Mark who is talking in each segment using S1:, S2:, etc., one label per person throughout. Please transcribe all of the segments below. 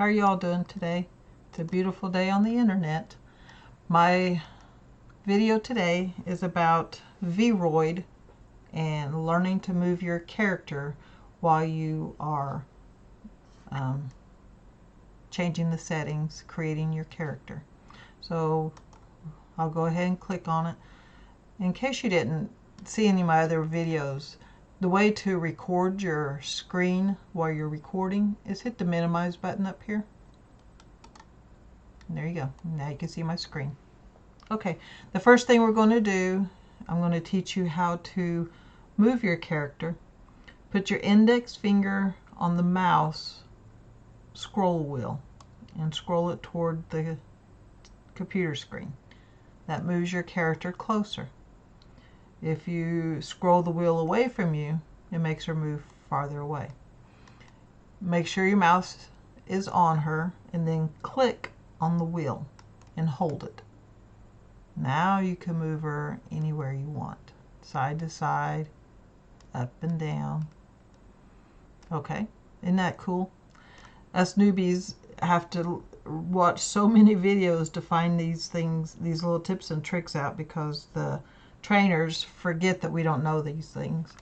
S1: are y'all doing today? It's a beautiful day on the internet. My video today is about Vroid and learning to move your character while you are changing the settings, creating your character. So I'll go ahead and click on it. In case you didn't see any of my other videos, the way to record your screen while you're recording is hit the minimize button up here. And there you go. Now you can see my screen. Okay, the first thing we're going to do, I'm going to teach you how to move your character. Put your index finger on the mouse scroll wheel and scroll it toward the computer screen. That moves your character closer. If you scroll the wheel away from you, it makes her move farther away. Make sure your mouse is on her and then click on the wheel and hold it. Now you can move her anywhere you want. Side to side, up and down. Okay, isn't that cool? Us newbies have to watch so many videos to find these things, these little tips and tricks out, because the trainers forget that we don't know these things.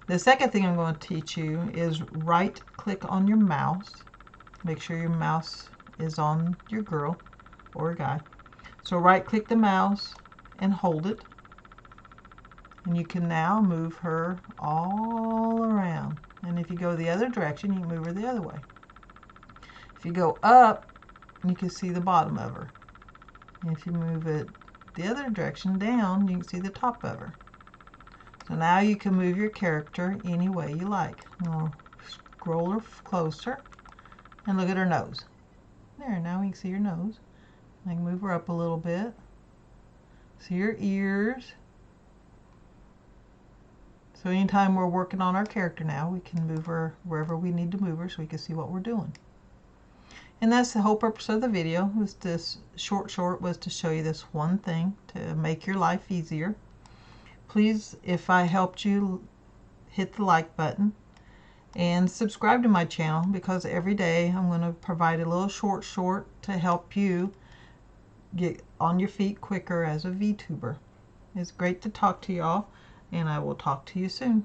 S1: The second thing I'm going to teach you is right click on your mouse. Make sure your mouse is on your girl or guy. So right click the mouse and hold it. And you can now move her all around. And if you go the other direction, you can move her the other way. If you go up, you can see the bottom of her. And if you move it the other direction down, you can see the top of her. So now you can move your character any way you like. I'll scroll her closer and look at her nose. There, now we can see her nose. I can move her up a little bit. See her ears. So anytime we're working on our character now, we can move her wherever we need to move her so we can see what we're doing. And that's the whole purpose of the video. Was this short was to show you this one thing to make your life easier. Please, if I helped you, hit the like button and subscribe to my channel, because every day I'm going to provide a little short to help you get on your feet quicker as a VTuber. It's great to talk to y'all, and I will talk to you soon.